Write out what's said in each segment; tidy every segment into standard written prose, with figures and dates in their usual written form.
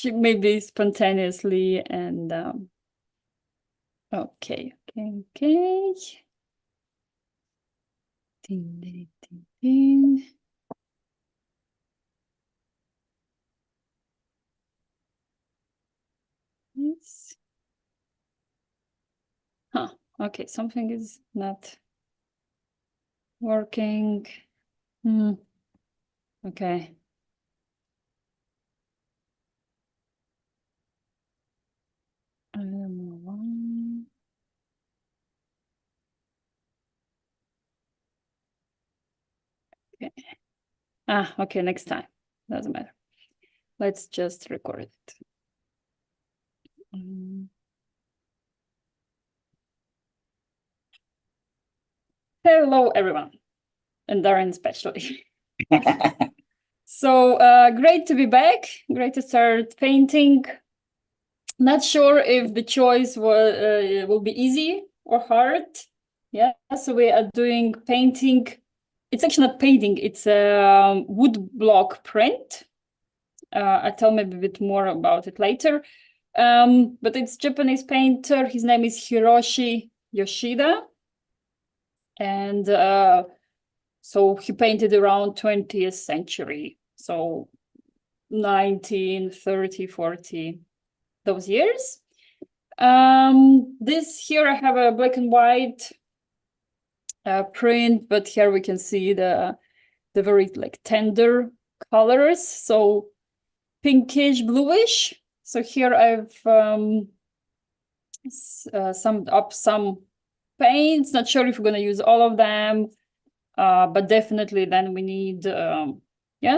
maybe spontaneously and okay. Ding, ding, ding, ding. Yes. Huh. Okay, something is not working. Okay. Okay. Okay, next time. Doesn't matter. Let's just record it. Hello, everyone, and Darren especially. So great to be back. Great to start painting. Not sure if the choice will be easy or hard. Yeah, so we are doing painting. It's actually not painting, it's a wood block print. I'll tell maybe a bit more about it later. But it's Japanese painter. His name is Hiroshi Yoshida. And so he painted around 20th century. So 1930, 40, those years. This here I have a black and white print, but here we can see the very like tender colors. So pinkish, bluish. So here I've summed up some paints. Not sure if we're going to use all of them, but definitely then we need,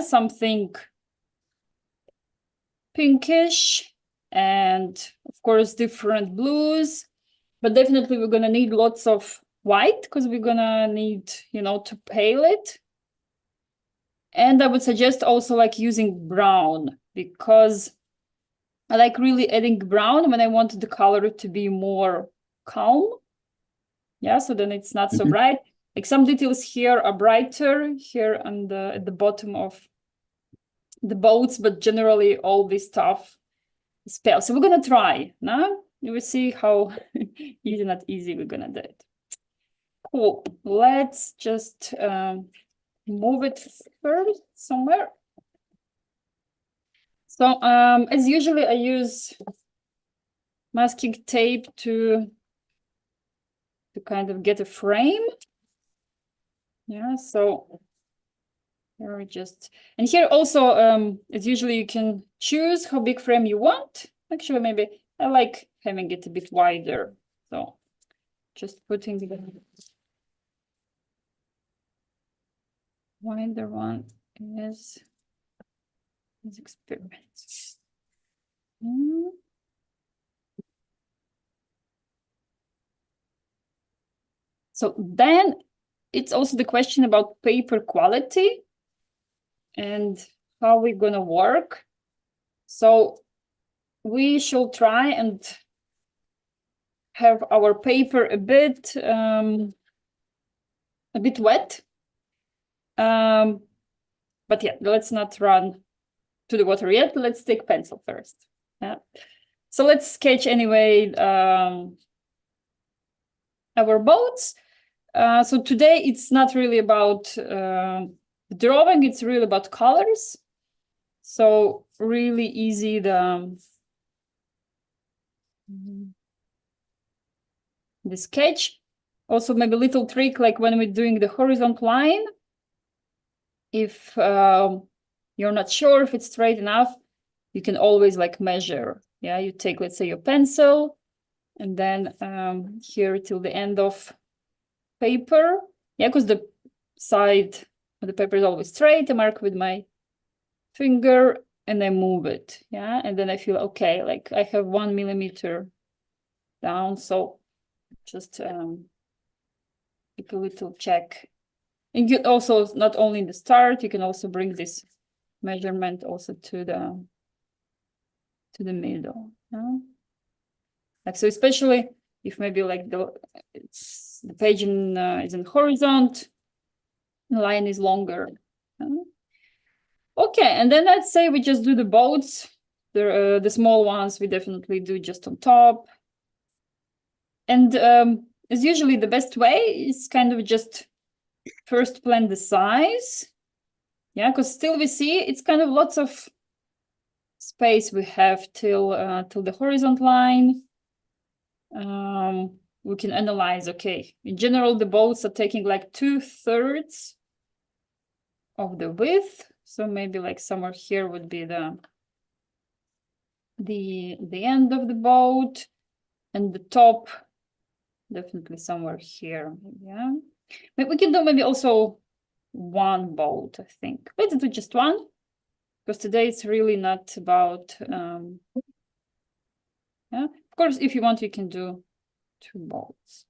something pinkish and of course different blues. But definitely we're going to need lots of white because we're going to need, to pale it. And I would suggest also like using brown because I like really adding brown when I want the color to be more calm. Yeah, so then it's not so bright. Like some details here are brighter here on at the bottom of the boats, but generally all this stuff is pale. So we're gonna try now. You will see how easy, not easy we're gonna do it. Cool. Let's just move it first somewhere. So as usually I use masking tape to kind of get a frame. Yeah, so here we just, and here also, as usually you can choose how big frame you want. Actually, maybe I like having it a bit wider. So just putting the wider one is experiment. So then it's also the question about paper quality and how we're gonna work. So we should try and have our paper a bit wet. But yeah, let's not run to the water yet. Let's take pencil first. Yeah. So let's sketch anyway our boats. So today it's not really about drawing, it's really about colors. So really easy the sketch. Also maybe a little trick, like when we're doing the horizontal line, if you're not sure if it's straight enough, you can always like measure. Yeah, you take, let's say, your pencil, and then here till the end of paper. Yeah, because the side of the paper is always straight. I mark with my finger and I move it. Yeah, and then I feel okay, like I have 1 millimeter down. So just take a little check. And you also, not only in the start, you can also bring this measurement also to the middle. Yeah? Like, so especially if maybe like the page is in horizontal, the line is longer. Okay, and then let's say we just do the boats. The small ones we definitely do just on top. And as usually the best way is kind of just first plan the size. Yeah, because still we see it's kind of lots of space we have till the horizontal line. We can analyze, okay, in general, the boats are taking like 2/3 of the width. So maybe like somewhere here would be the end of the boat, and the top definitely somewhere here. Yeah, but we can do maybe also one boat, I think. Let's do just one, because today it's really not about yeah, of course, if you want, you can do 2 boats.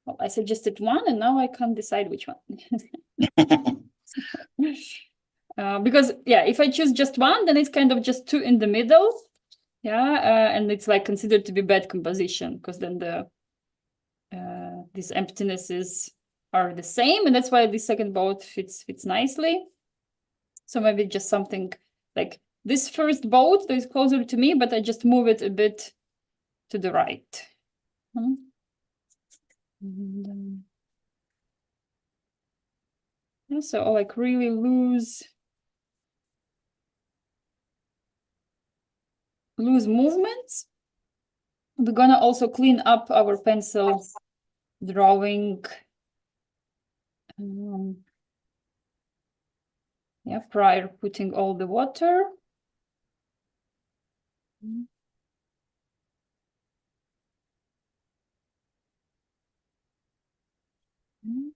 Well, I suggested one, and now I can't decide which one. Because yeah, if I choose just one, then it's kind of just 2 in the middle. Yeah, and it's like considered to be bad composition, because then these emptinesses are the same, and that's why the second boat fits nicely. So maybe just something like this first boat that is closer to me, but I just move it a bit to the right. And, yeah, so I'll like really loose movements. We're gonna also clean up our pencil drawing. Yeah, prior putting all the water.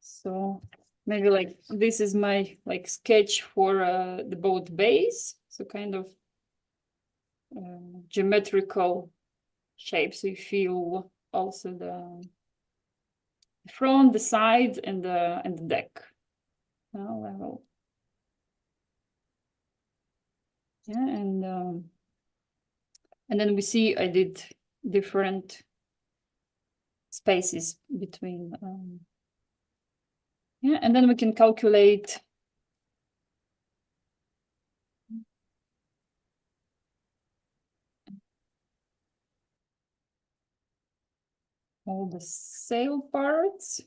So maybe like this is my like sketch for the boat base. So kind of geometrical shapes. So you feel also the front, the side, and the deck. Level. Yeah, and then we see I did different spaces between. Yeah, and then we can calculate all the sail parts.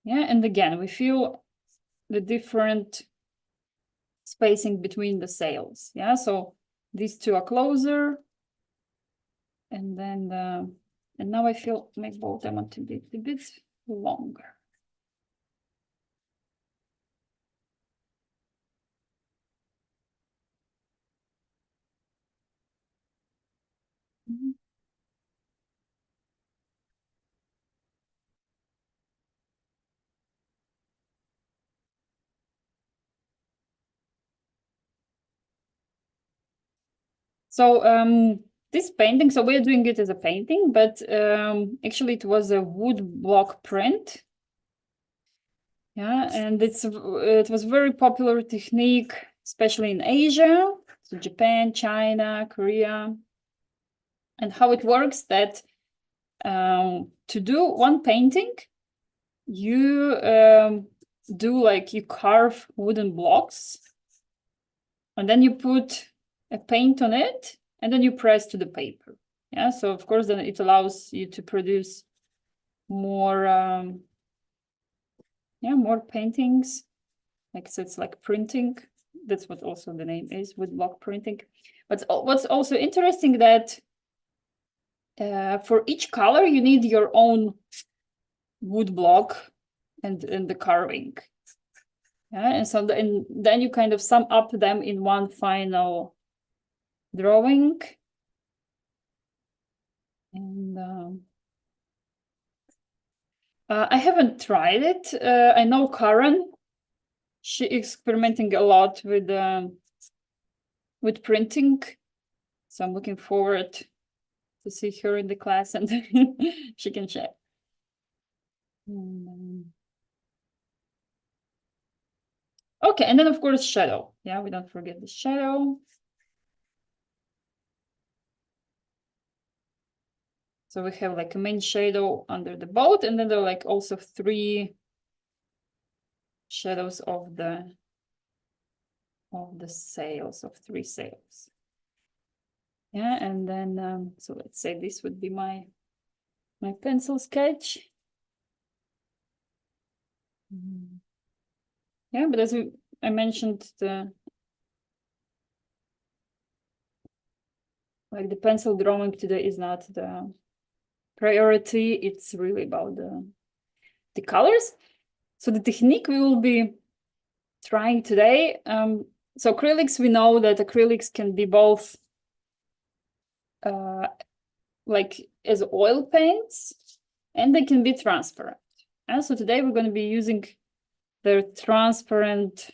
Yeah, and again, we feel the different spacing between the sails. Yeah, so these two are closer, and then and now I feel my boat I want to be a bit longer. So this painting, so we're doing it as a painting, but actually it was a wood block print. Yeah, and it was very popular technique, especially in Asia, so Japan, China, Korea. And how it works that to do one painting, you do like you carve wooden blocks, and then you put a paint on it, and then you press to the paper. Yeah, so of course then it allows you to produce more more paintings. Like so it's like printing. That's what also the name is, wood block printing. But what's also interesting that for each color you need your own wood block and the carving. Yeah, and so then you kind of sum up them in one final drawing. And I haven't tried it. I know Karen, she experimenting a lot with printing, so I'm looking forward to to see her in the class and she can check. Okay, and then of course shadow. Yeah, we don't forget the shadow. So we have like a main shadow under the boat, and then there are like also 3 shadows of the sails, of 3 sails. Yeah, and then so let's say this would be my pencil sketch. Yeah, but as I mentioned, the pencil drawing today is not the priority. It's really about the colors. So the technique we will be trying today. So acrylics, we know that acrylics can be both like as oil paints, and they can be transparent. And so today we're going to be using their transparent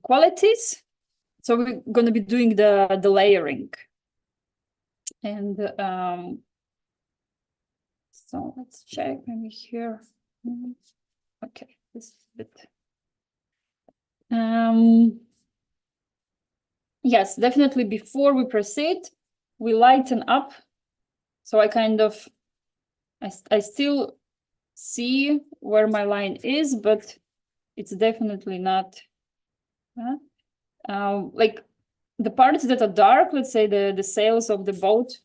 qualities. So we're going to be doing the layering. And so let's check maybe here. Okay, this bit. Yes, definitely before we proceed, we lighten up. So I kind of, I still see where my line is, but it's definitely not, like the parts that are dark, let's say the sails of the boat,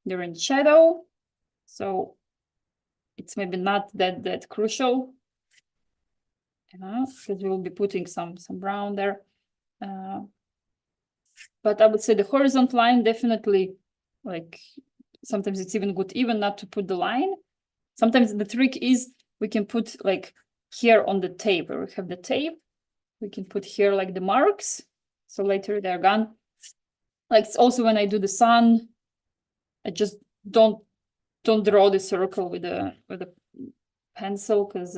they're in shadow. So it's maybe not that crucial, because we will be putting some brown there. But I would say the horizontal line definitely, like sometimes it's even good even not to put the line. Sometimes the trick is we can put like here on the tape, where we have the tape, we can put here like the marks. So later they're gone. Like it's also when I do the sun, I just don't draw the circle with a pencil, because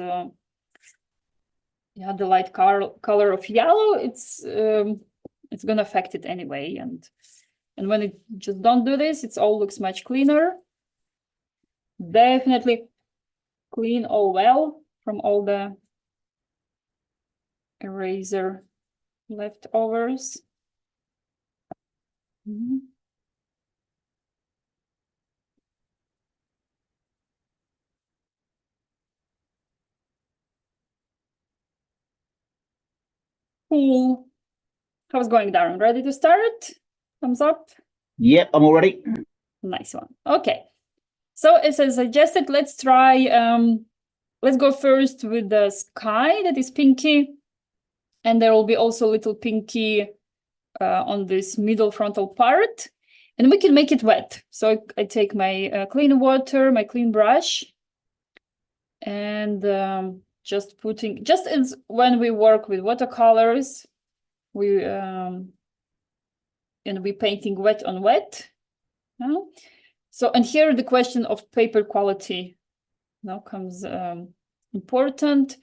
yeah, the light color of yellow, it's gonna affect it anyway. And when it just don't do this, it all looks much cleaner. Definitely clean all well from all the eraser leftovers. Cool. How's it going, Darren? Ready to start? Thumbs up? Yep, I'm all ready. Nice one. Okay. So as I suggested, let's try, let's go first with the sky that is pinky. And there will be also a little pinky on this middle frontal part. And we can make it wet. So I take my clean water, my clean brush, and just putting, just as when we work with watercolors, we painting wet on wet. So, and here the question of paper quality now comes important.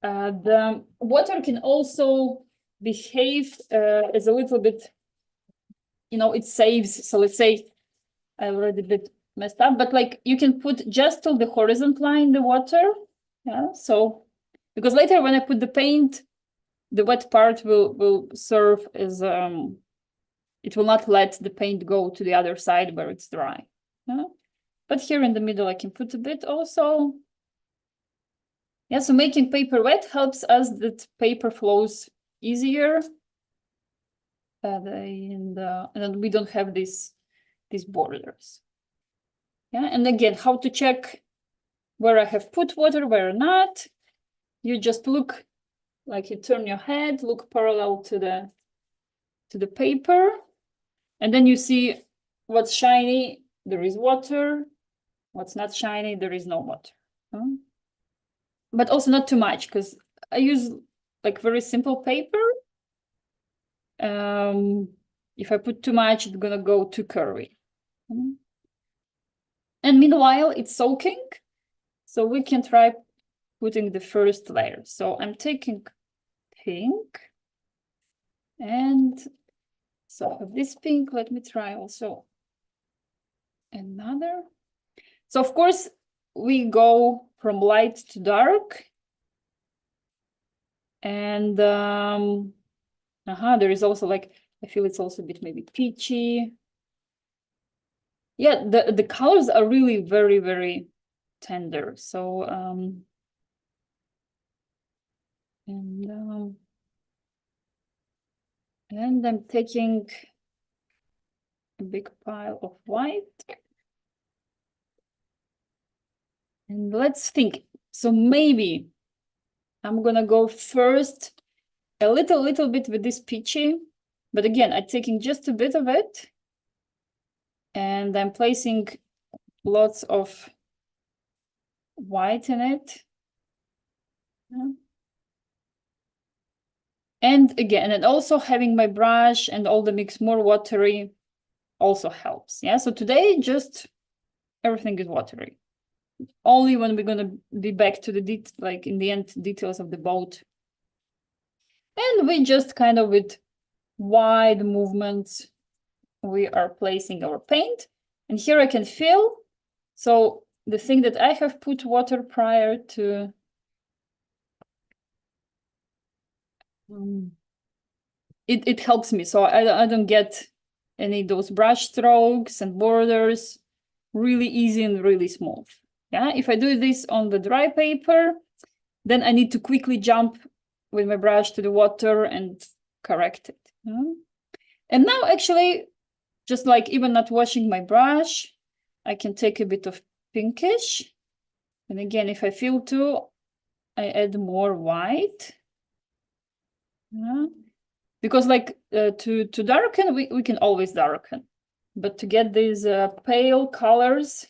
The water can also behave as a little bit, it saves. So let's say I already a bit messed up, but like you can put just till the horizontal line the water. Yeah. So because later when I put the paint, the wet part will serve as it will not let the paint go to the other side where it's dry. Yeah? But here in the middle, I can put a bit also. Yeah, so making paper wet helps us that paper flows easier. And then we don't have these borders. Yeah, and again, how to check where I have put water, where not. You just look, like you turn your head, look parallel to the paper. And then you see what's shiny, there is water. What's not shiny, there is no water. But also not too much, because I use like very simple paper. If I put too much, it's gonna go too curvy. And meanwhile, it's soaking. So we can try putting the first layer. So I'm taking pink and So I have this pink. Let me try also another. So of course, we go from light to dark. And there is also like, I feel it's also a bit maybe peachy. Yeah, the colors are really very, very tender. So and I'm taking a big pile of white. And let's think. So maybe I'm gonna go first a little bit with this peachy, but again, I'm taking just a bit of it, and I'm placing lots of white in it. Yeah. And again, and also having my brush and all the mix more watery also helps. Yeah, so today just everything is watery. Only when we're gonna be back to the like in the end details of the boat. And we just kind of with wide movements, we are placing our paint. And here I can feel. So the thing that I have put water prior to it helps me. So I don't get any of those brush strokes and borders, really easy and really smooth. Yeah, if I do this on the dry paper, then I need to quickly jump with my brush to the water and correct it. And now actually, just like even not washing my brush, I can take a bit of pinkish. And again, if I feel to, I add more white. Yeah. Because like to darken, we can always darken. But to get these pale colors,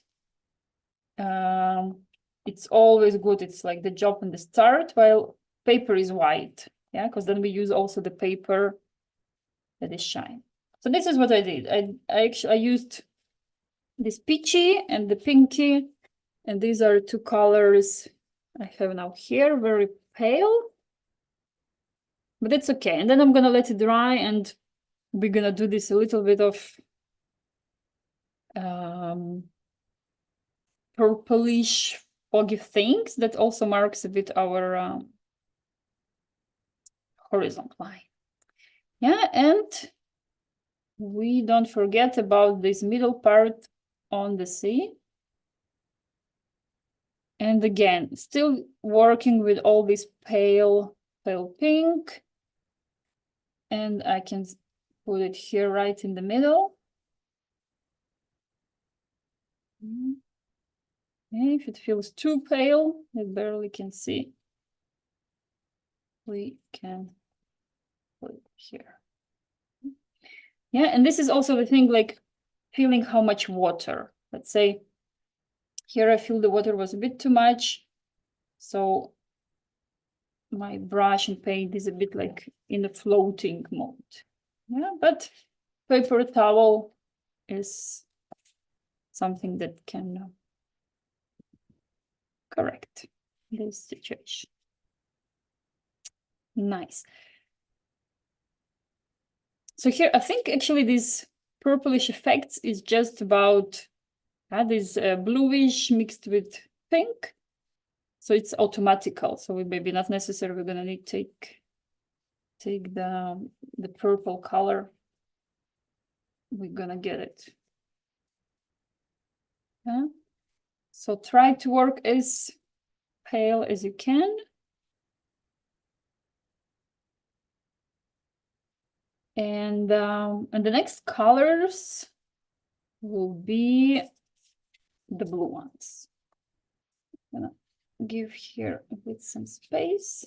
it's always good. It's like the job in the start, while paper is white. Yeah, because then we use also the paper that is shine. So this is what I did. I used this peachy and the pinky, and these are two colors I have now here, very pale. But it's okay. And then I'm gonna let it dry, and we're gonna do this a little bit of purplish foggy things that also marks a bit our horizon line. Yeah, and we don't forget about this middle part on the sea. And again, still working with all this pale pink. And I can put it here right in the middle. Okay, if it feels too pale, I barely can see. We can put it here. Yeah, and this is also the thing, like feeling how much water. Let's say here I feel the water was a bit too much. So my brush and paint is a bit like in a floating mode. Yeah, but paper towel is something that can correct this situation. Nice. So here, I think actually this purplish effects is just about this bluish mixed with pink. So it's automatical. So we maybe not necessarily gonna need to take the purple color. We're gonna get it. Yeah. So try to work as pale as you can. And the next colors will be the blue ones. I'm gonna give here a bit some space.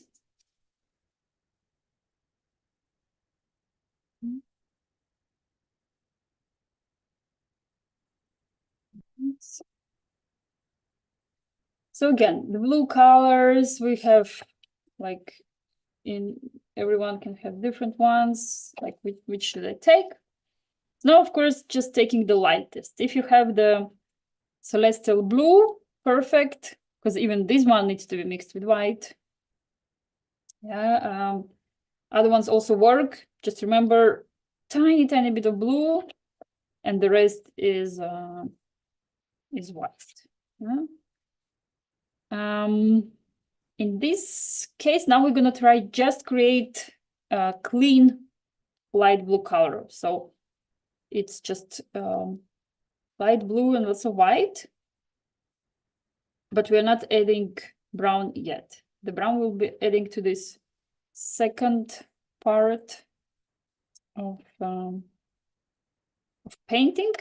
So again, the blue colors we have, like everyone can have different ones, like which should I take? Now, of course, just taking the lightest. If you have the celestial blue, perfect, because even this one needs to be mixed with white. Yeah, other ones also work. Just remember tiny, tiny bit of blue, and the rest is white. Yeah. In this case, now we're gonna try just create a clean light blue color. So it's just light blue and also white, but we're not adding brown yet. The brown will be adding to this second part of painting,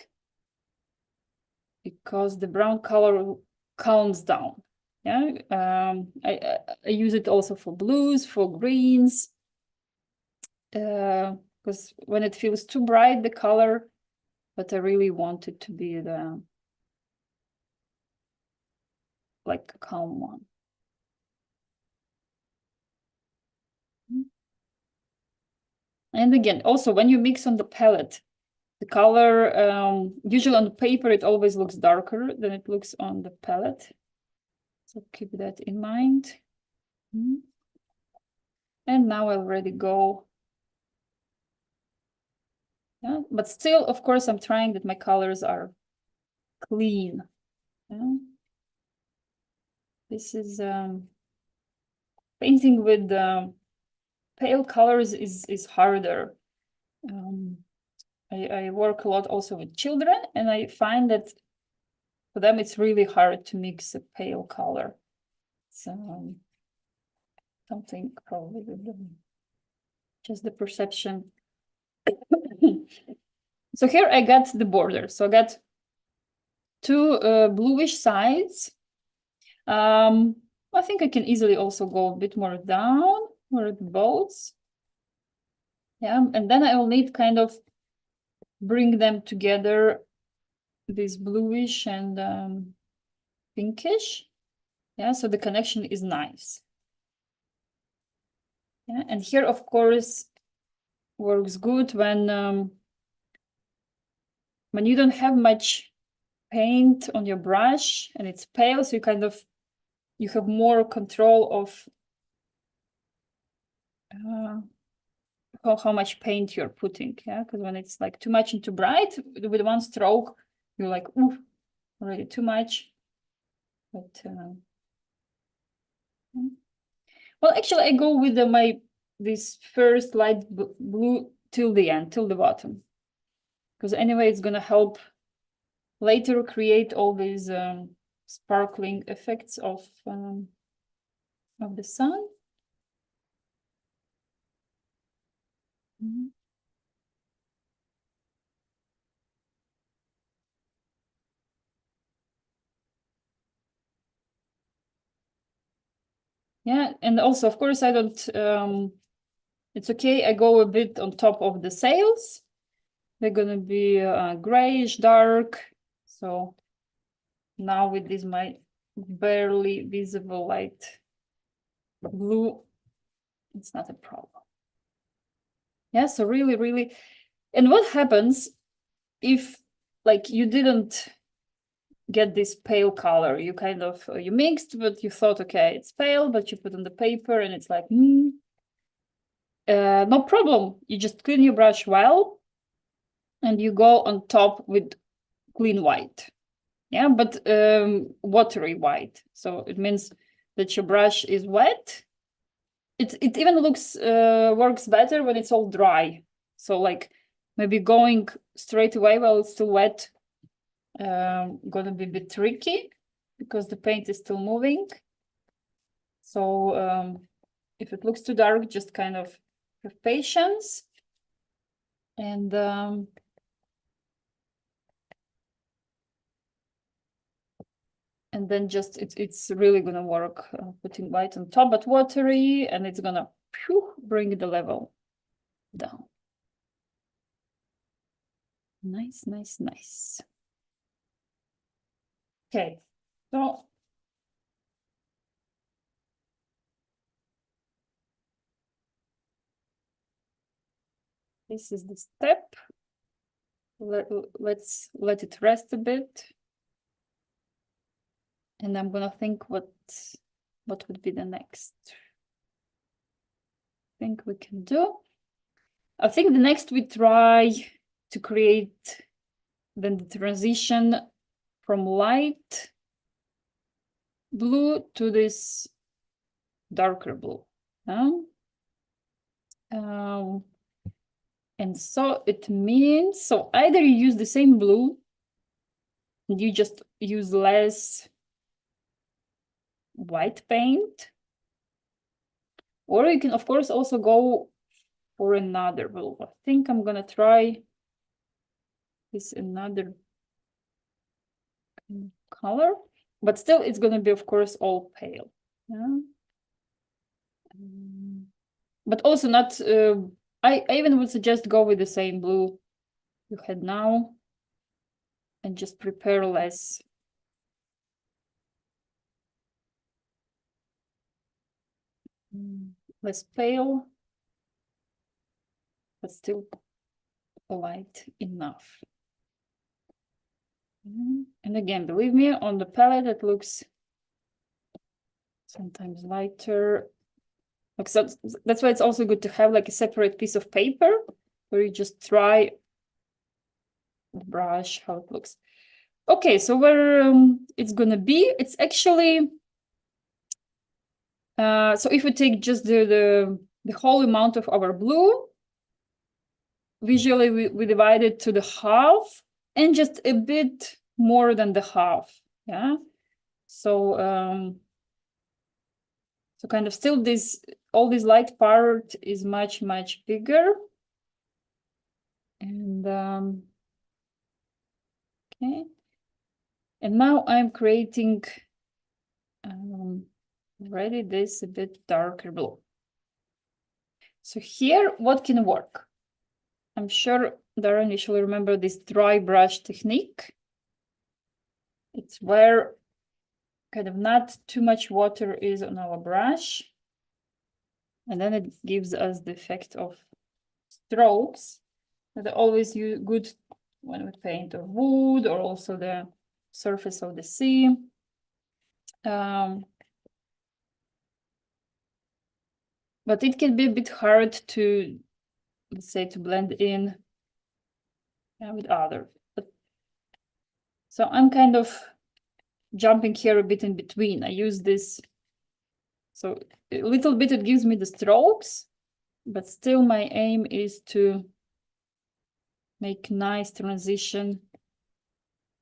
because the brown color calms down. Yeah, I use it also for blues, for greens, because when it feels too bright, the color, but I really want it to be the like a calm one. And again, also when you mix on the palette, the color, usually on the paper, it always looks darker than it looks on the palette. So keep that in mind. And now I'll already go. Yeah, but still, of course, I'm trying that my colors are clean. Yeah. This is painting with pale colors is harder. I work a lot also with children, and I find that for them it's really hard to mix a pale color. So something probably with just the perception. So here I got the border. So I got two bluish sides. I think I can easily also go a bit more down where it bows. Yeah, and then I will need kind of bring them together, this bluish and pinkish. Yeah, so the connection is nice. Yeah, and here, of course, works good when you don't have much paint on your brush and it's pale, so you have more control of how much paint you're putting. Yeah, because when it's like too much and too bright, with one stroke, you're like, ooh, already too much. But well, actually, I go with this first light blue till the end, till the bottom, because anyway, it's gonna help later create all these sparkling effects of the sun. Yeah, and also, of course, I don't. It's okay. I go a bit on top of the sails. They're gonna be grayish, dark. So now with this my barely visible light blue, it's not a problem. Yeah, so really, really, and what happens if like you didn't get this pale color? You kind of you mixed, but you thought, okay, it's pale, but you put on the paper and it's like, no problem. You just clean your brush well, and you go on top with clean white. Yeah, but watery white. So it means that your brush is wet. It even looks works better when it's all dry. So like maybe going straight away while it's still wet, gonna be a bit tricky because the paint is still moving. So if it looks too dark, just kind of have patience. And then just it's really gonna work putting white on top, but watery, and it's gonna bring the level down. Nice, nice, nice. Okay, so this is the step. Let's let it rest a bit. And I'm gonna think what would be the next thing we can do. I think the next we try to create then the transition from light blue to this darker blue. And so it means, so either you use the same blue and you just use less white paint, or you can of course also go for another blue. I think I'm gonna try this another color, but still it's gonna be of course all pale. Yeah. But also not, I even would suggest go with the same blue you had now and just prepare less. Less pale, but still light enough. And again, believe me, on the palette it looks sometimes lighter. Like, so that's why it's also good to have like a separate piece of paper where you just try the brush, how it looks. Okay, so where it's gonna be, it's actually, so if we take just the whole amount of our blue, visually we divide it to the half and just a bit more than the half. Yeah. So so kind of still all this light part is much bigger. And okay. And now I'm creating already this a bit darker blue. So here, what can work? I'm sure Darren, you shall remember this dry brush technique. It's where kind of not too much water is on our brush. And then it gives us the effect of strokes that are always good when we paint or wood or also the surface of the sea. But it can be a bit hard to, let's say, to blend in with other. So I'm kind of jumping here a bit in between. I use this, so a little bit it gives me the strokes, but still my aim is to make nice transition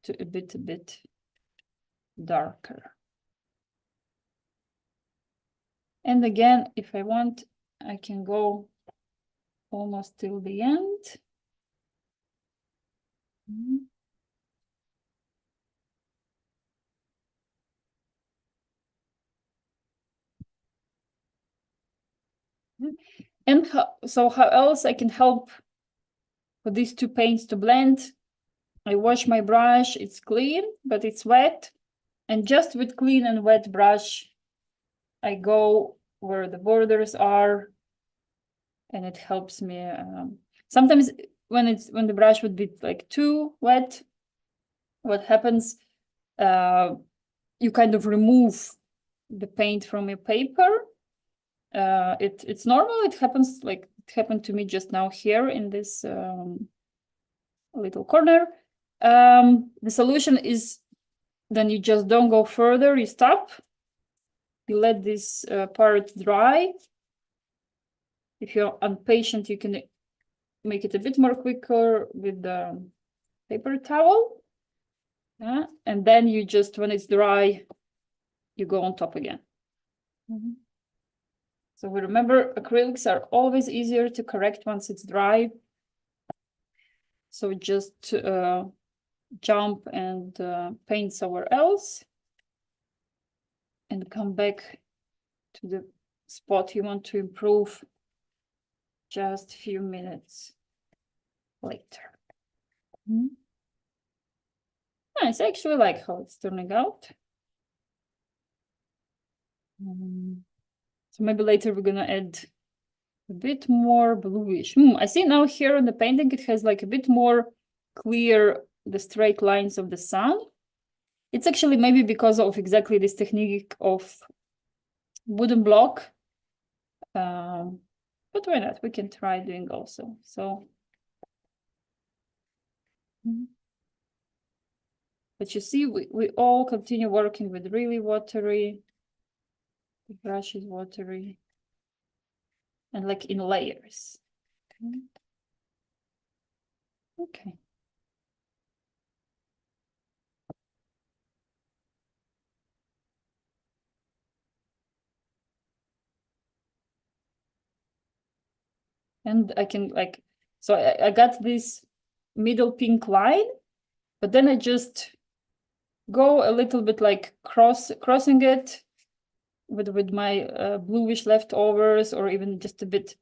to a bit darker. And again, if I want, I can go almost till the end. And so how else I can help for these two paints to blend? I wash my brush, it's clean, but it's wet. And just with clean and wet brush, I go where the borders are, and it helps me. Sometimes when the brush would be like too wet, what happens? You kind of remove the paint from your paper. It's normal. It happens, like it happened to me just now here in this little corner. The solution is then you just don't go further. You stop. You let this part dry. If you're impatient, you can make it a bit more quicker with the paper towel. Yeah, and then you just, when it's dry, you go on top again. So we remember acrylics are always easier to correct once it's dry. So just jump and paint somewhere else and come back to the spot you want to improve just a few minutes later. Nice, I actually like how it's turning out. So maybe later we're gonna add a bit more bluish. I see now here in the painting it has like a bit more clear the straight lines of the sun. It's actually maybe because of exactly this technique of wooden block. but why not? We can try doing also. So, but you see, we all continue working with really watery. The brush is watery and like in layers. Okay. And I can like, so I got this middle pink line, but then I just go a little bit like crossing it with my bluish leftovers, or even just a bit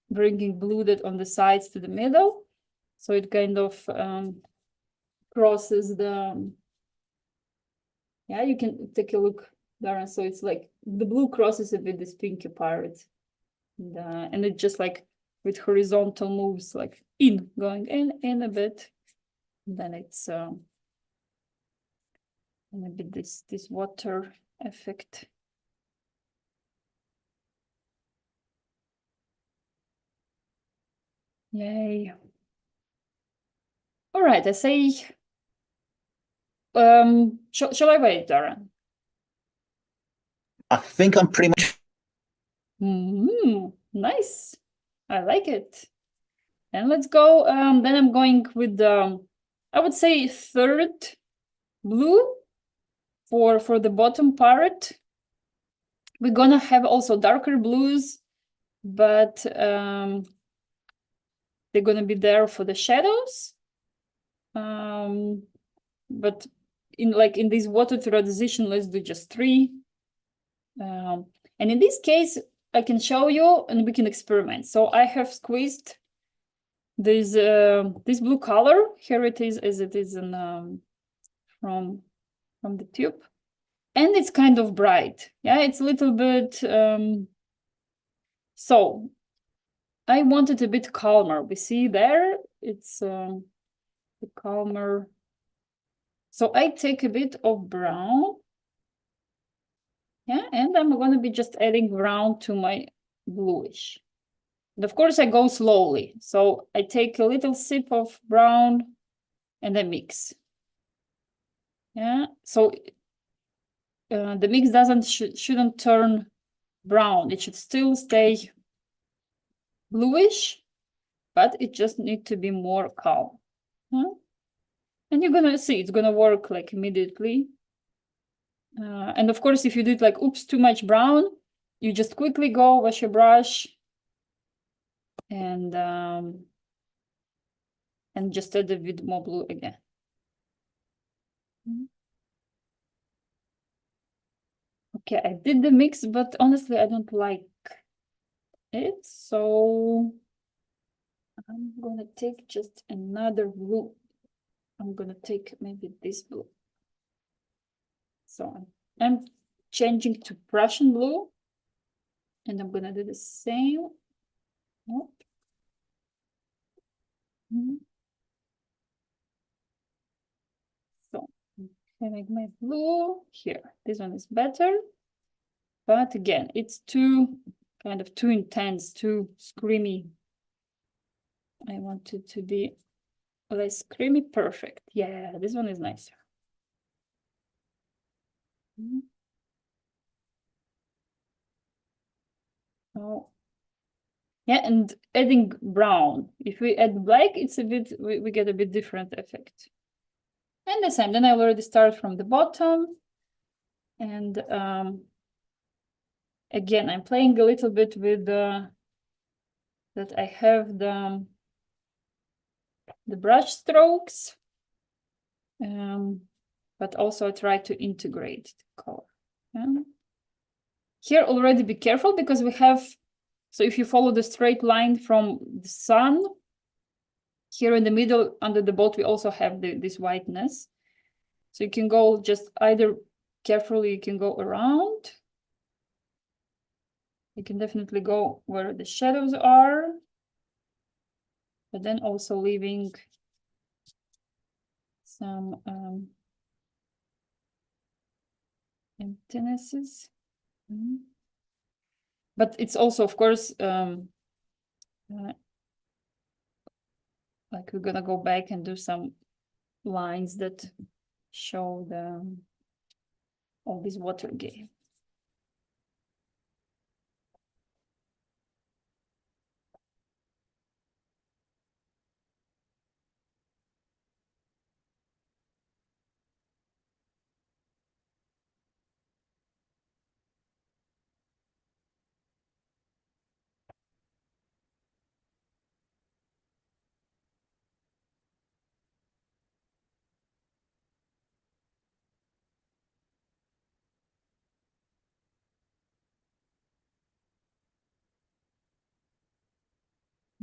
bringing blue that on the sides to the middle. So it kind of crosses the, yeah, you can take a look, Darren. So it's like the blue crosses a bit this pinky part. And it just like with horizontal moves, like going in a bit. And then it's and a bit this water effect. Yay. All right, I say, shall I wait, Darren? I think I'm pretty much. Nice. I like it. And let's go. Then I'm going with the, I would say, third blue for the bottom part. We're gonna have also darker blues, but they're gonna be there for the shadows. But in this water transition, let's do just 3. And in this case, I can show you and we can experiment. So I have squeezed this blue color. Here it is as it is in from the tube. And it's kind of bright. Yeah, it's a little bit so I want it a bit calmer. We see there it's the calmer. So I take a bit of brown. Yeah, and I'm going to be just adding brown to my bluish. And of course, I go slowly. So I take a little sip of brown and I mix. Yeah, so the mix shouldn't turn brown. It should still stay bluish, but it just needs to be more calm. Yeah? And you're gonna see it's gonna work like immediately. And of course, if you did like, oops, too much brown, you just quickly go wash your brush and just add a bit more blue again. Okay, I did the mix, but honestly, I don't like it. So I'm gonna take just another blue. I'm gonna take maybe this blue. So I'm changing to Prussian blue, and I'm gonna do the same. Oh. So having my blue here. This one is better. But again, it's too intense, too screamy. I want it to be less creamy. Perfect. Yeah, this one is nicer. Oh. Yeah, and adding brown. If we add black, it's a bit, we get a bit different effect. And the same, then I already start from the bottom. And again, I'm playing a little bit with that I have the brush strokes. But also I try to integrate the color. Yeah. Here already be careful because we have, so if you follow the straight line from the sun, here in the middle under the boat, we also have this whiteness. So you can go just either carefully, you can go around. You can definitely go where the shadows are, but then also leaving some emptinesses. but it's also, of course, like we're gonna go back and do some lines that show all this water game.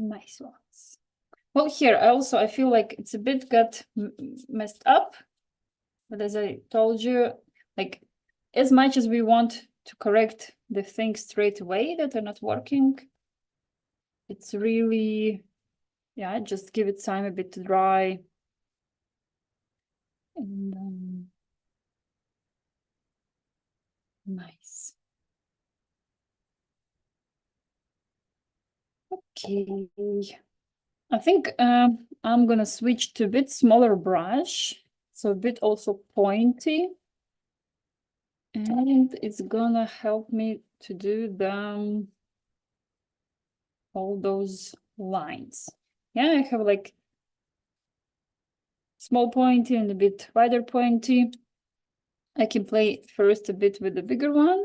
Nice ones. Well, here I feel like it's a bit got messed up, but as I told you, like as much as we want to correct the things straight away that are not working, it's really, yeah, just give it time a bit to dry. And nice. Okay. I think I'm gonna switch to a bit smaller brush, so a bit also pointy. And it's gonna help me to do all those lines. Yeah, I have like small pointy and a bit wider pointy. I can play first a bit with the bigger one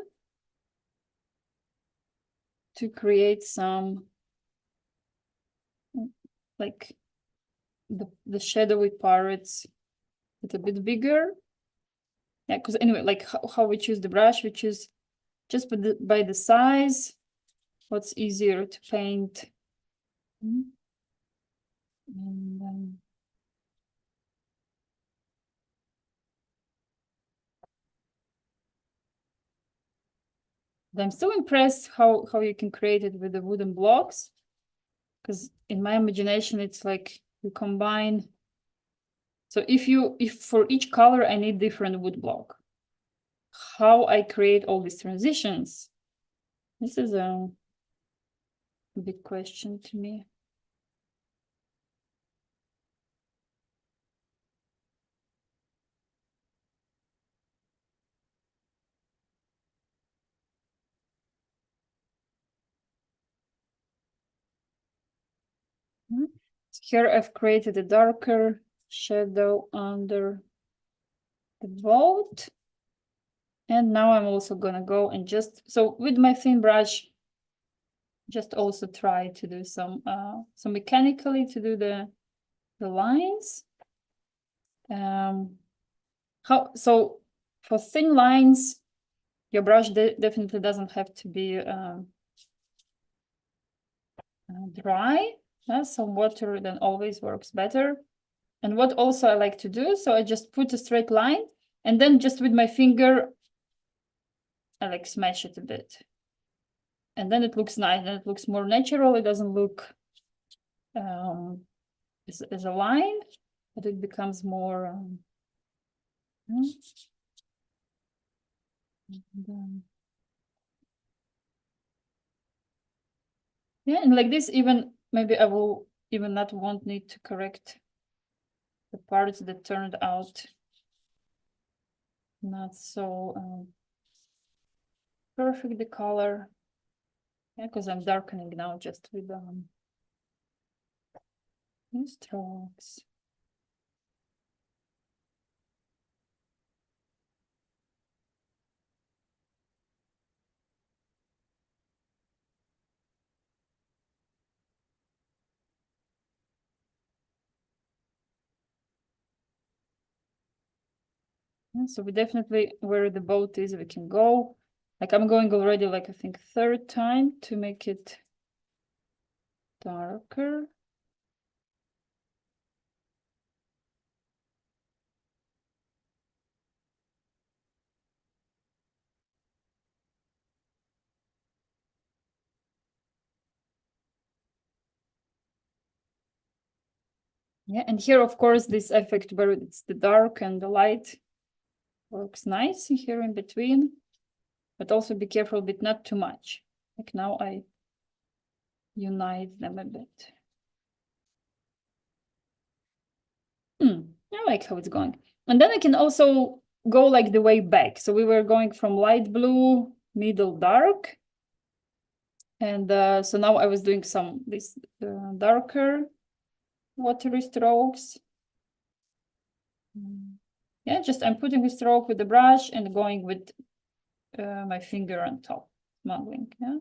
to create some like the shadowy parts a bit bigger. Yeah, because anyway, like how we choose the brush, we choose just by the size, what's easier to paint. And I'm still impressed how you can create it with the wooden blocks, because in my imagination it's like you combine. So if for each color I need different wood block, how I create all these transitions, this is a big question to me. Here I've created a darker shadow under the boat. And now I'm also gonna go and just, so with my thin brush, just also try to do some mechanically to do the lines. So for thin lines, your brush definitely doesn't have to be dry. Some water then always works better. And what also I like to do, so I just put a straight line and then just with my finger, I like smash it a bit. And then it looks nice and it looks more natural. It doesn't look as a line, but it becomes more yeah, and like this, even maybe I will even not need to correct the parts that turned out not so perfect the color. Yeah, because I'm darkening now just with strokes. Yeah, so we definitely, where the boat is, we can go. Like I'm going already, like I think third time to make it darker. Yeah, and here, of course, this effect where it's the dark and the light works nice here in between, but also be careful, but not too much. Like now I unite them a bit. I like how it's going. And then I can also go like the way back. So we were going from light blue, middle dark. And so now I was doing some this darker watery strokes. Yeah, just I'm putting a stroke with the brush and going with my finger on top, smuggling. Yeah.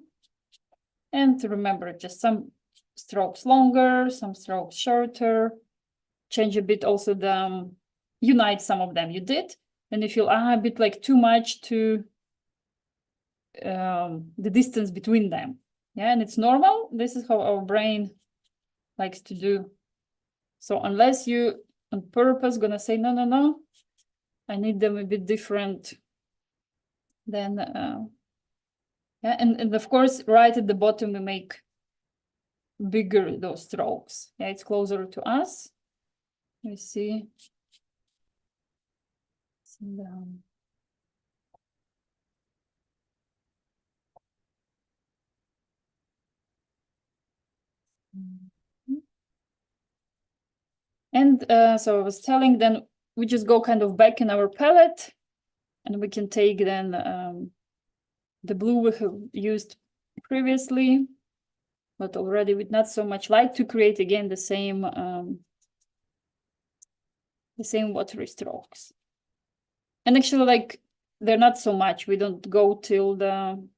And remember, just some strokes longer, some strokes shorter. Change a bit also the unite some of them you did, and you feel a bit like too much to the distance between them. Yeah, and it's normal. This is how our brain likes to do. So unless you on purpose gonna say no, no, no, I need them a bit different, then yeah, and of course right at the bottom we make bigger those strokes. Yeah, it's closer to us. You see. Down. And so I was telling, then we just go kind of back in our palette, and we can take then the blue we have used previously, but already with not so much light, to create again the same watery strokes. And actually, like, they're not so much. We don't go till the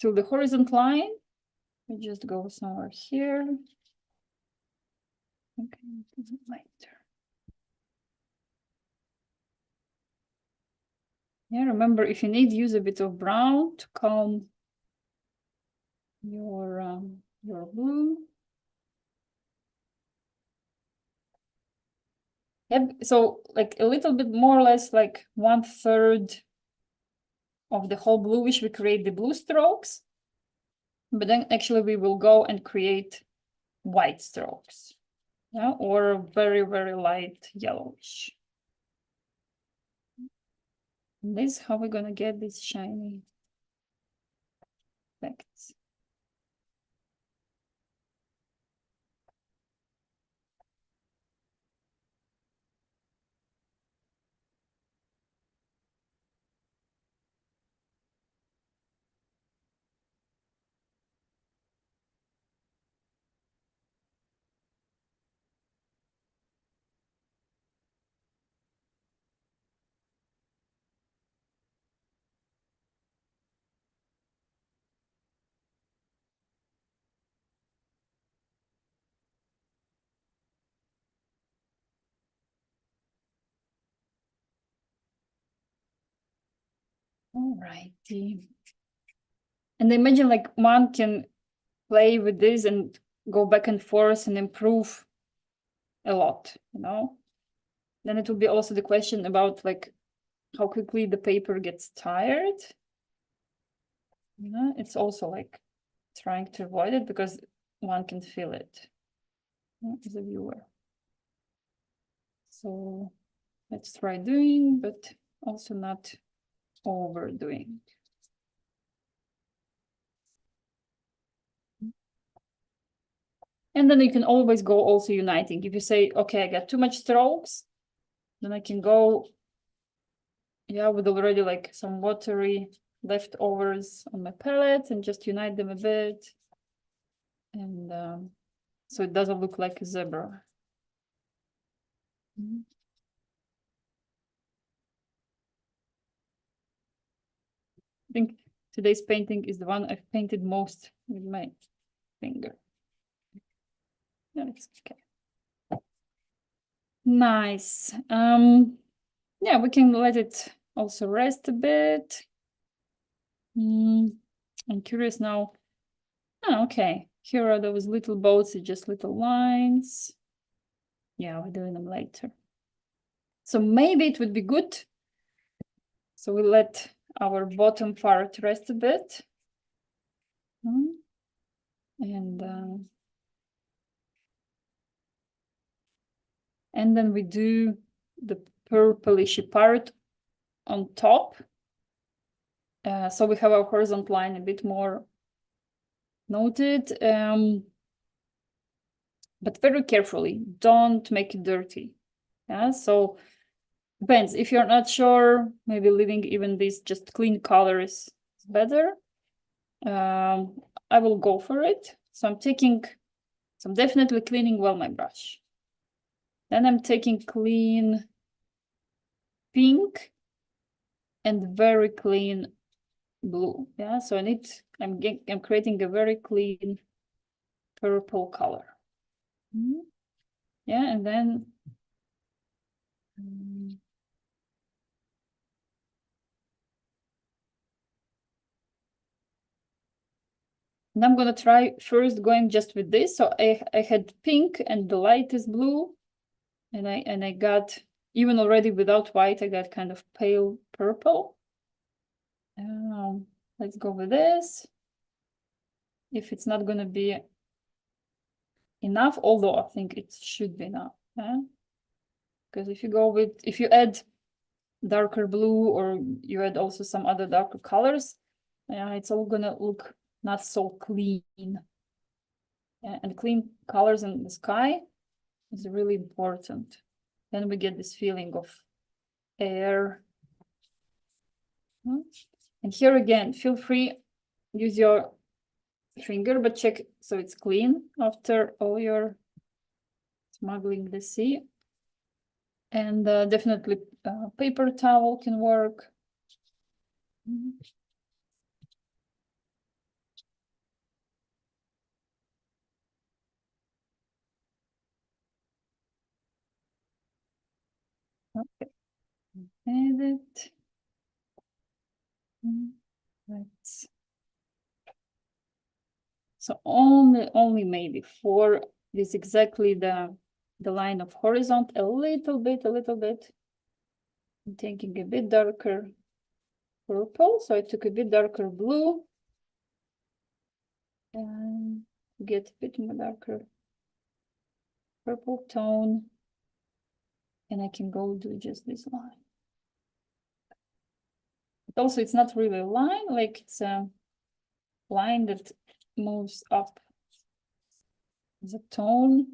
horizontal line. We just go somewhere here. Okay, lighter. Yeah, remember, if you need, use a bit of brown to calm your blue. Yep, so like a little bit more or less like 1/3 of the whole bluish, we create the blue strokes. But then actually we will go and create white strokes. Yeah, or very, very light yellowish. And this is how we're gonna get these shiny effects. All righty. And imagine like one can play with this and go back and forth and improve a lot, you know? Then it will be also the question about like how quickly the paper gets tired. You know, it's also like trying to avoid it because one can feel it as a viewer. So let's try doing, but also not overdoing. And then you can always go also uniting. If you say, okay, I got too much strokes, then I can go, yeah, with already like some watery leftovers on my palette and just unite them a bit. And so it doesn't look like a zebra. I think today's painting is the one I've painted most with my finger. Yeah, it's okay. Nice. Yeah, we can let it also rest a bit. I'm curious now. Oh, okay. Here are those little boats, just little lines. Yeah, we're doing them later. So maybe it would be good. So we let our bottom part rest a bit. And then we do the purplishy part on top. So we have our horizontal line a bit more noted, but very carefully, don't make it dirty. Yeah, so depends. If you're not sure, maybe leaving even this just clean color is better. I will go for it. So I'm definitely cleaning well my brush. Then I'm taking clean pink and very clean blue. Yeah, so I'm creating a very clean purple color. Yeah, and then and I'm gonna try first going just with this. So I had pink and the light is blue, and I got, even already without white, I got kind of pale purple. Let's go with this. If it's not gonna be enough, although I think it should be enough. Yeah? Because if you add darker blue or you add also some other darker colors, it's all gonna look not so clean. And clean colors in the sky is really important. Then we get this feeling of air. And here again, feel free, use your finger, but check so it's clean after all your smuggling the sea. And definitely paper towel can work. Okay, edit. Let's. So only maybe for this exactly the line of horizon a little bit. I'm taking a bit darker purple, so I took a bit darker blue and get a bit more darker purple tone, and I can go do just this line. But also it's not really a line, like it's a line that moves up the tone.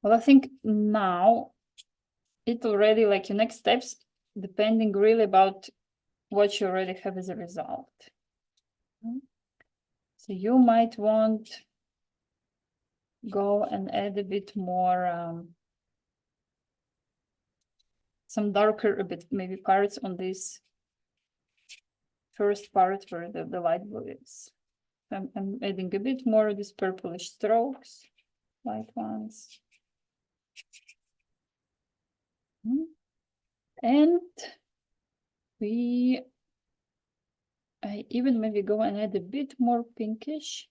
Well, I think now it already, like your next steps, depending really about what you already have as a result. So you might want go and add a bit more, some darker, a bit maybe parts on this first part where the light blue is. I'm adding a bit more of these purplish strokes, light ones. And I even maybe go and add a bit more pinkish.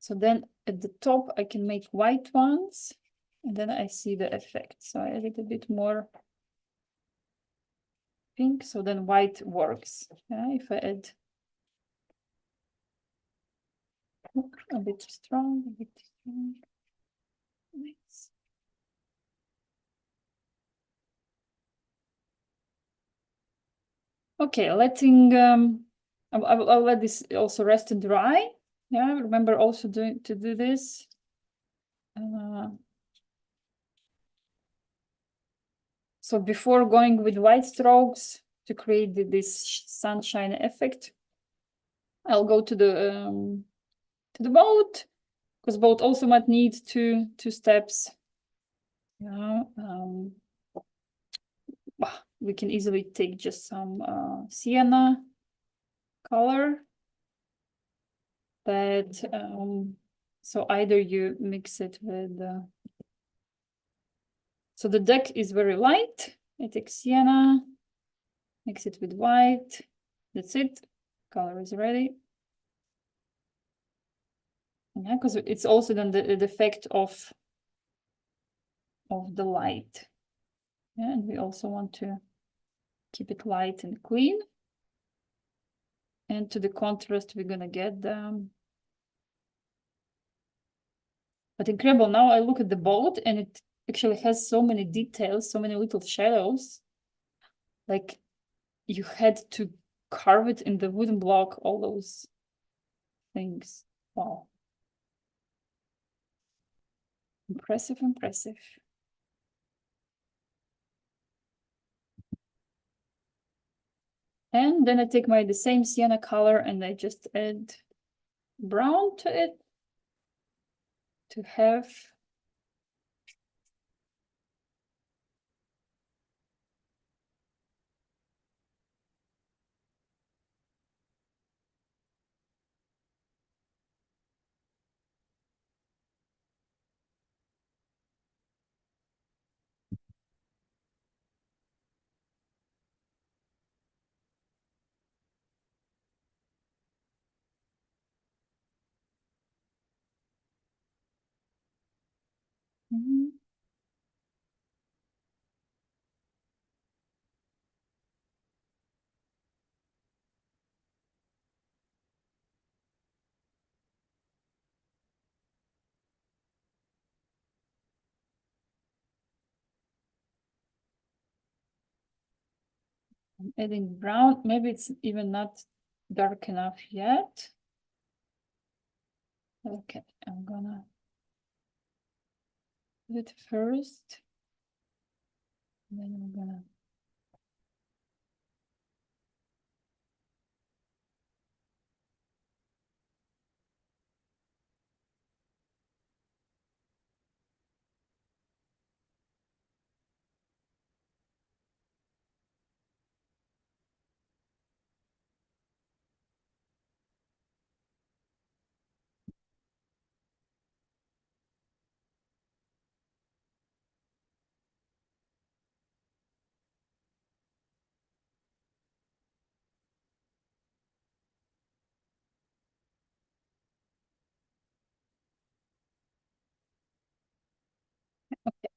So then at the top, I can make white ones, and then I see the effect. So I added a bit more pink, so then white works. Yeah, if I add a bit strong, Nice. Okay, I'll let this also rest and dry. Yeah, remember also to do this. So before going with white strokes to create this sunshine effect, I'll go to the boat, because boat also might need two steps. Yeah, we can easily take just some sienna color, but so either you mix it with So the deck is very light. I take sienna, mix it with white. That's it. Color is ready. Yeah, because it's also then the effect of the light. Yeah, and we also want to keep it light and clean. And to the contrast, we're gonna get the. But incredible, now I look at the boat and it actually has so many details, so many little shadows. Like you had to carve it in the wooden block, all those things. Wow. Impressive, impressive. And then I take the same sienna color and I just add brown to it to have I'm adding brown. Maybe it's even not dark enough yet. Okay, I'm gonna do it first. Then I'm gonna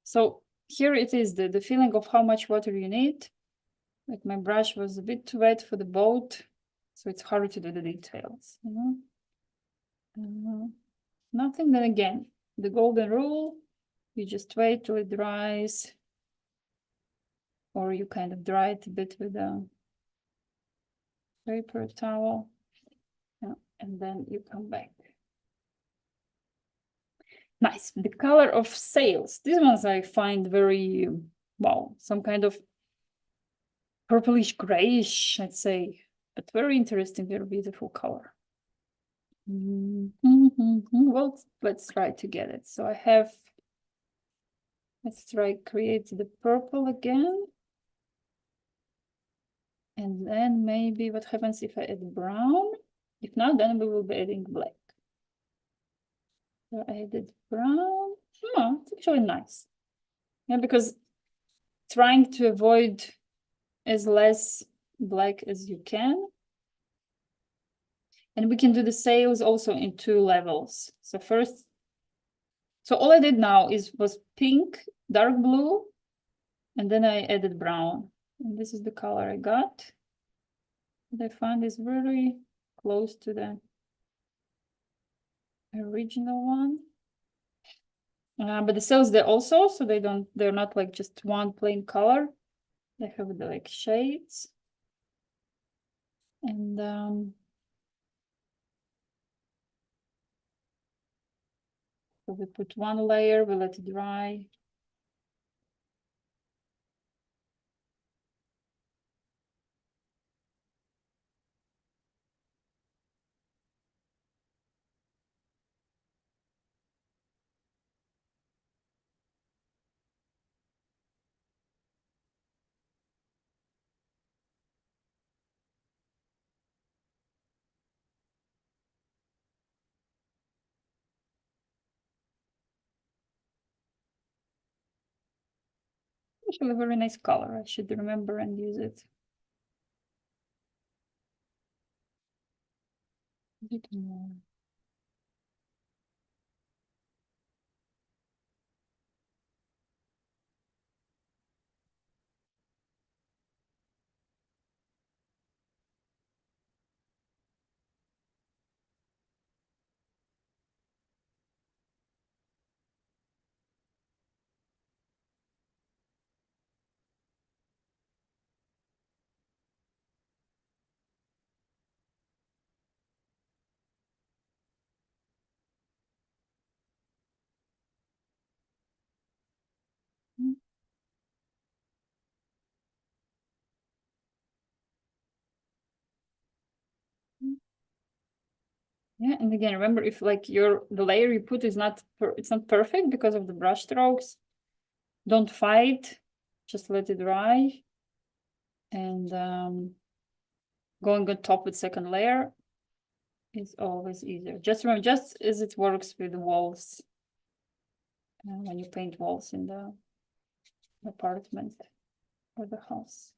so here it is, the feeling of how much water you need. Like my brush was a bit too wet for the boat, so it's hard to do the details, you know? Nothing, then again, the golden rule, you just wait till it dries, or you kind of dry it a bit with a paper towel, yeah, and then you come back. Nice. The color of sails. These ones I find very, wow, some kind of purplish grayish, I'd say, but very interesting, very beautiful color. Well, let's try to get it. So I have, let's try create the purple again. And then maybe what happens if I add brown? If not, then we will be adding black. So I added brown. Oh, it's actually nice. Yeah, because trying to avoid as less black as you can. And we can do the sails also in 2 levels. So first, so all I did now was pink, dark blue, and then I added brown. And this is the color I got. That I find is very close to the original one. But the sails there also, so they're not like just one plain color. They have the like shades. And so we put one layer, we let it dry. Actually, a very nice color. I should remember and use it. A bit more. Yeah, and again, remember if like the layer you put is it's not perfect because of the brush strokes, don't fight, just let it dry. And going on top with second layer is always easier. Just remember, just as it works with the walls, when you paint walls in the apartment or the house.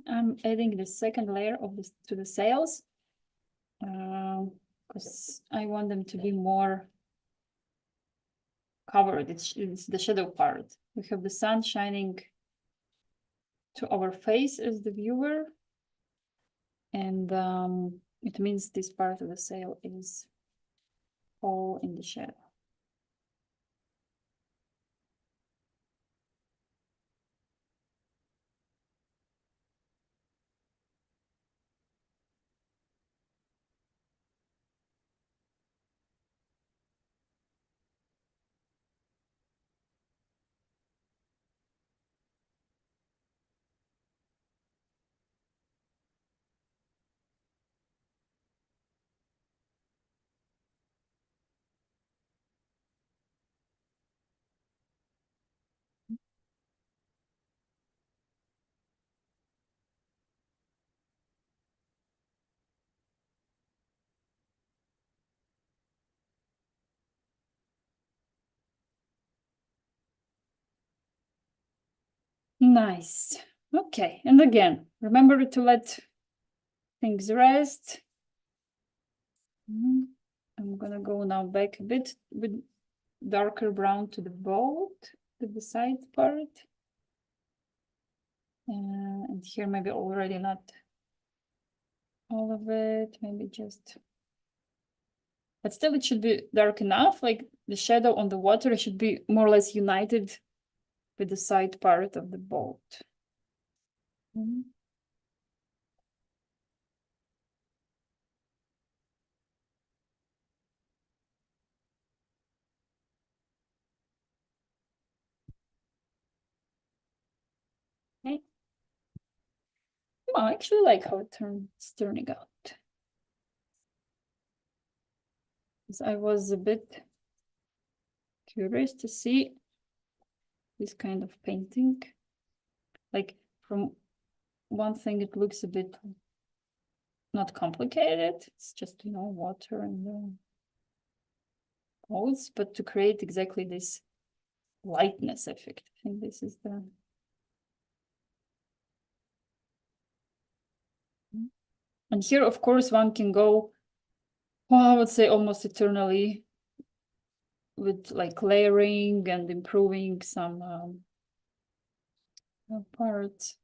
I'm adding the second layer of this to the sails because I want them to be more covered. It's the shadow part. We have the sun shining to our face as the viewer, and it means this part of the sail is all in the shadow. Nice. Okay, and again, remember to let things rest. I'm gonna go now back a bit with darker brown to the boat, to the side part. And here maybe already not all of it, maybe just, but still it should be dark enough, like the shadow on the water should be more or less united with the side part of the boat. I actually like how it's turning out. Because I was a bit curious to see this kind of painting. Like from one thing, it looks a bit not complicated. It's just, water and oils, but to create exactly this lightness effect, I think this is the... And here, of course, one can go, well, I would say almost eternally with like layering and improving some parts.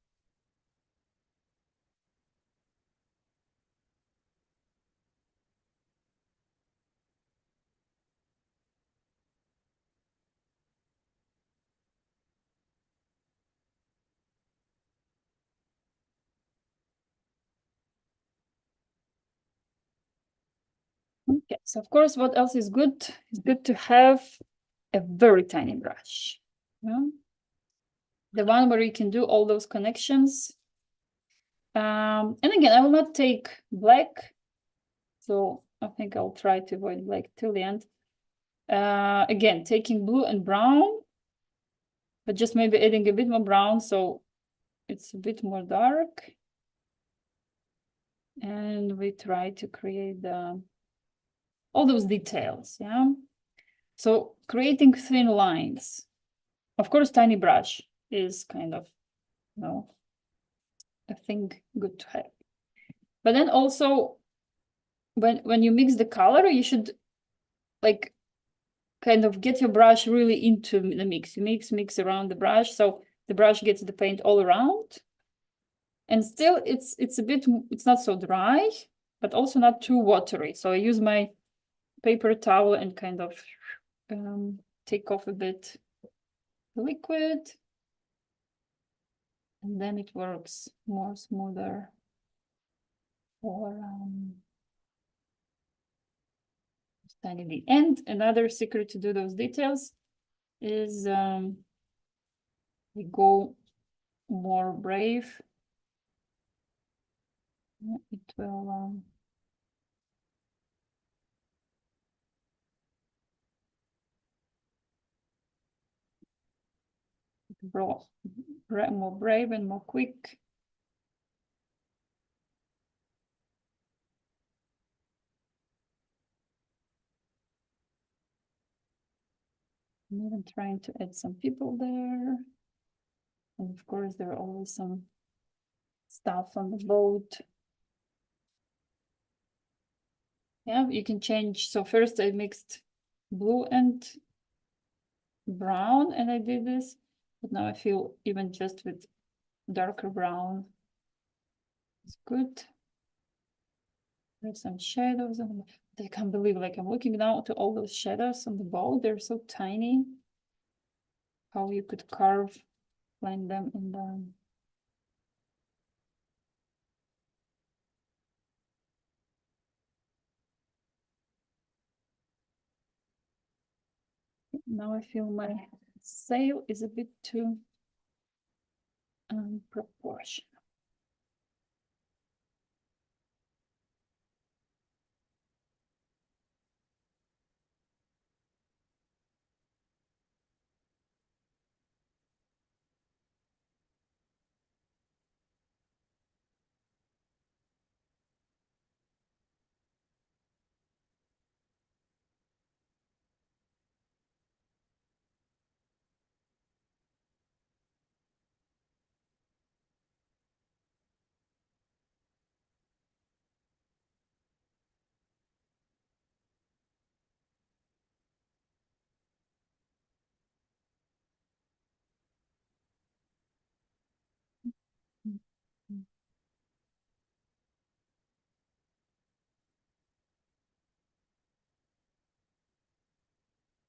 Okay, so of course, what else is good? It's good to have a very tiny brush. Yeah? The one where you can do all those connections. And again, I will not take black. So I think I'll try to avoid black till the end. Again, taking blue and brown, but just maybe adding a bit more brown so it's a bit more dark. And we try to create all those details, yeah? So creating thin lines. Of course, tiny brush is kind of, a thing good to have. But then also, when you mix the color, you should like kind of get your brush really into the mix. You mix around the brush, so the brush gets the paint all around. And still, it's not so dry, but also not too watery. So I use my paper towel and kind of take off a bit the liquid. And then it works more smoother for tiny. And another secret to do those details is we go more brave. It will more brave and more quick. I'm even trying to add some people there. And of course, there are always some stuff on the boat. Yeah, you can change. So first I mixed blue and brown and I did this, but now I feel even just with darker brown, it's good. There's some shadows on the, I can't believe, like I'm looking now to all those shadows on the boat. They're so tiny. How you could blend them in the... Now I feel my sail is a bit too proportional.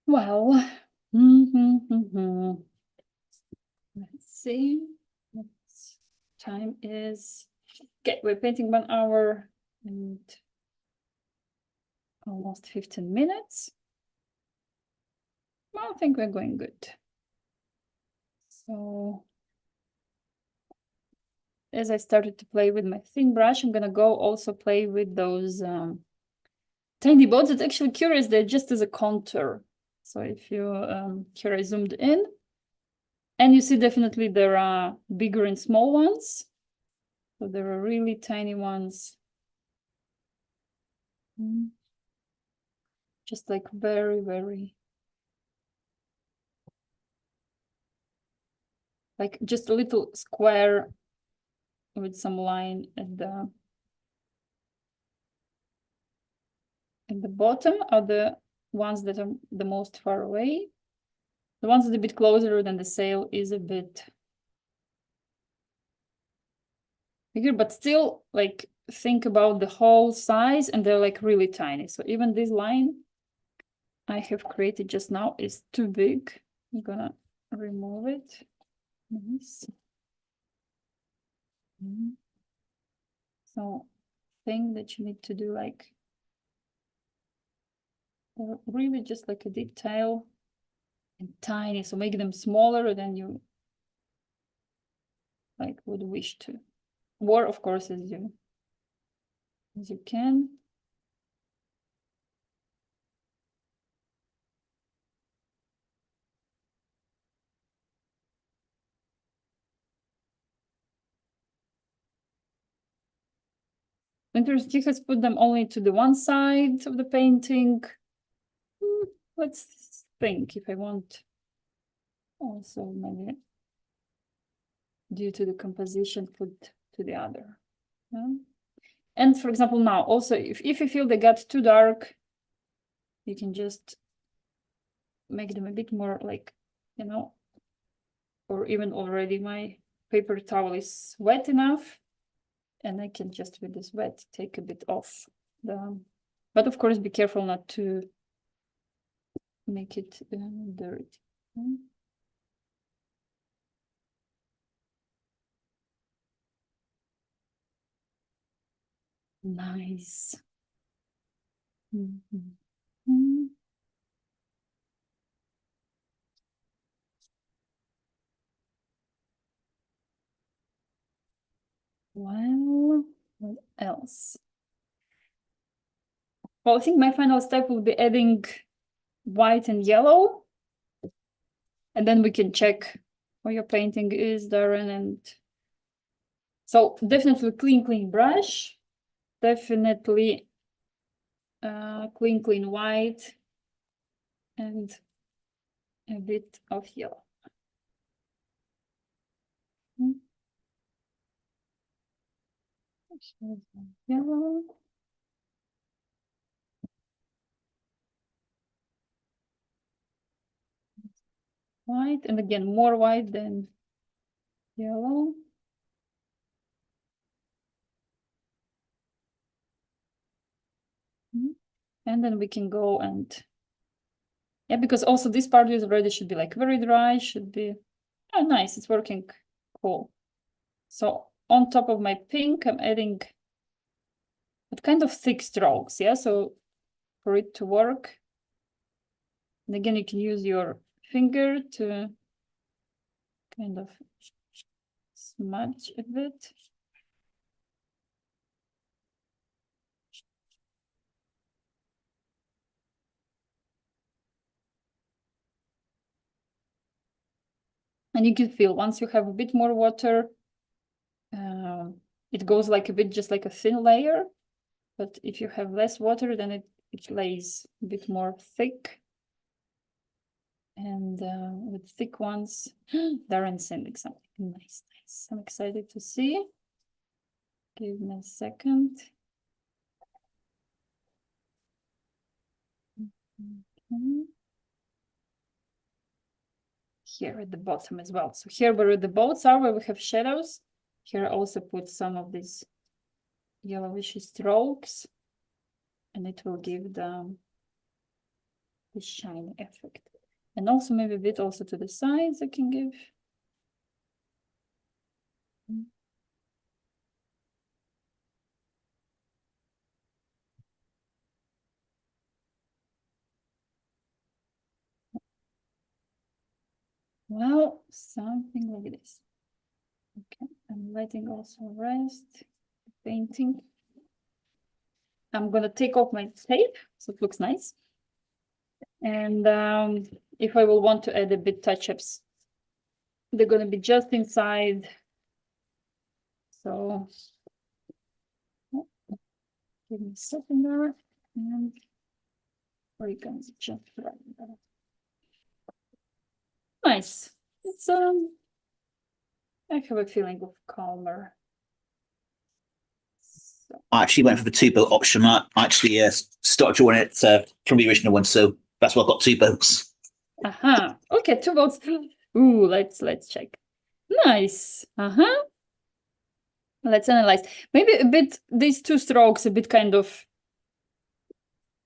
Well, let's see. Time is... Okay, we're painting 1 hour and almost 15 minutes. Well, I think we're going good. So as I started to play with my thin brush, I'm gonna go also play with those tiny dots. It's actually curious, they're just as a contour. So if you, here I zoomed in, and you see definitely there are bigger and small ones. So there are really tiny ones. Just like very, very, like just a little square with some line at the bottom are the ones that are the most far away. The ones that are a bit closer than the sail is a bit bigger, but still like think about the whole size and they're like really tiny. So even this line I have created just now is too big. I'm gonna remove it. Nice. So thing that you need to do like really just like a detail and tiny. So make them smaller than you like would wish to. Or of course as you can. Interesting, has put them only to the one side of the painting. Let's think if I want also maybe due to the composition put to the other. Yeah? And for example, now also if you feel they got too dark, you can just make them a bit more like, you know, or even already my paper towel is wet enough and I can just with this wet take a bit off the, but of course be careful not to make it dirty. Nice. Well, what else? Well, I think my final step will be adding white and yellow. And then we can check how your painting is, Darren. And so definitely clean brush. Definitely clean white and a bit of yellow. Yellow. White, and again, more white than yellow. And then we can go and, yeah, because also this part is already should be like very dry, should be, oh, nice, it's working, cool. So on top of my pink, I'm adding what kind of thick strokes, yeah, so for it to work. And again, you can use your finger to kind of smudge a bit. And you can feel once you have a bit more water, it goes like a bit just like a thin layer. But if you have less water, then it lays a bit more thick. And with thick ones, Darren sending something nice. I'm excited to see. Give me a second. Okay. Here at the bottom as well. So here where the boats are, where we have shadows, here I also put some of these yellowish strokes, and it will give the shiny effect. And also maybe a bit also to the sides I can give. Well, something like this. Okay, I'm letting also rest, painting. I'm gonna take off my tape so it looks nice. And if I will want to add a bit touch-ups, they're gonna be just inside. So give me a second there, and we can just right there. Nice. It's I have a feeling of calmer. So. I actually went for the two boat option. I actually started drawing it from the original one, so that's why I've got two boats. Okay, two boats. Ooh, let's check. Nice. Let's analyze. Maybe a bit these two strokes, a bit kind of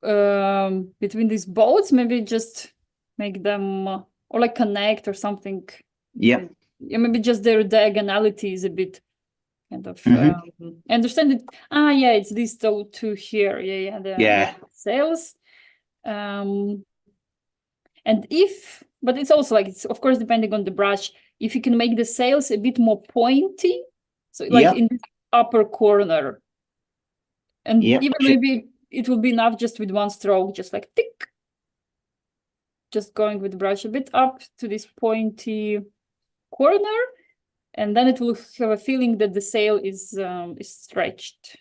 between these boats. Maybe just make them or like connect or something. Yeah. Yeah, maybe just their diagonality is a bit kind of. I understand it. Yeah, it's these two here. Yeah, the sails. And but it's also like it's of course depending on the brush. If you can make the sails a bit more pointy, so like in the upper corner, and even maybe it will be enough just with one stroke, just like tick. Just going with the brush a bit up to this pointy corner, and then it will have a feeling that the sail is stretched.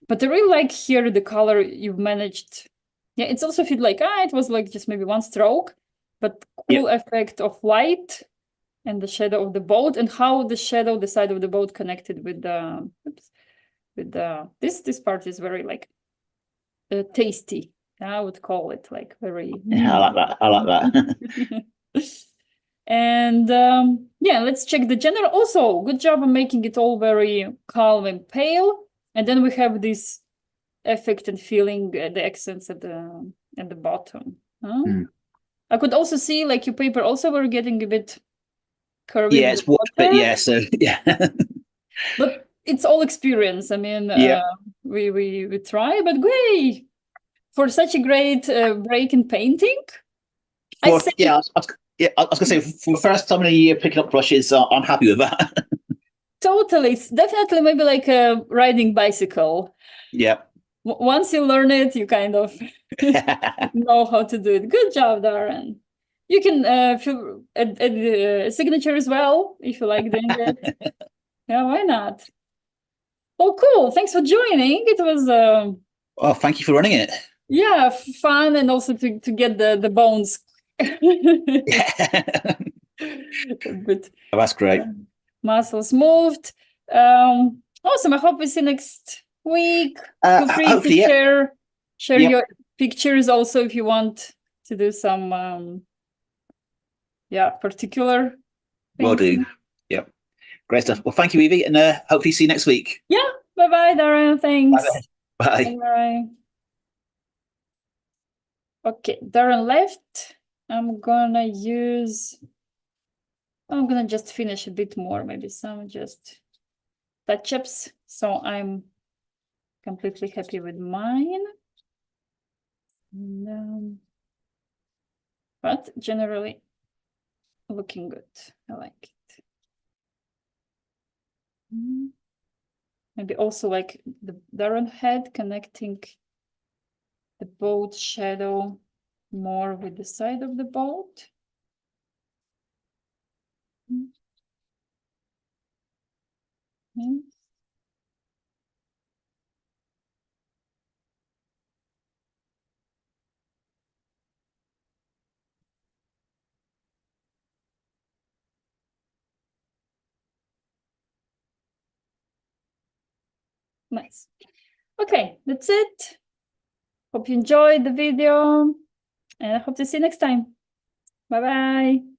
But I really like here the color you've managed. Yeah, it's also feel like it was like just maybe one stroke, but cool effect of light and the shadow of the boat, and how the shadow, the side of the boat connected with the this part is very like tasty. I would call it like very. I like that. I like that. And yeah, let's check the general. Also, good job on making it all very calm and pale. And then we have this effect and feeling, the accents at the bottom. I could also see like your paper also were getting a bit curvy. Yeah, it's water, but yeah, so yeah. But it's all experience. I mean, we try, but great for such a great break in painting. I was gonna say for the first time in a year picking up brushes, I'm happy with that. Totally, it's definitely maybe like a riding bicycle. Yeah. Once you learn it, you kind of know how to do it. Good job, Darren. You can add a signature as well if you like doing it. Yeah, why not? Oh, cool! Thanks for joining. It was. Oh, thank you for running it. Yeah, fun, and also to get the bones. But that's great. Muscles moved. Awesome. I hope we see next week. Feel free to share your pictures also if you want to do some particular things. Will do. Yep. Great stuff. Well, thank you, Evie, and hopefully see you next week. Yeah. Bye-bye, Darren. Thanks. Bye. Bye. Okay, Darren left. I'm gonna just finish a bit more, maybe some just touch-ups. So I'm completely happy with mine. And, but generally looking good. I like it. Maybe also like the Darren head connecting the boat shadow more with the side of the boat. Nice. Okay, that's it. Hope you enjoyed the video, and I hope to see you next time. Bye-bye.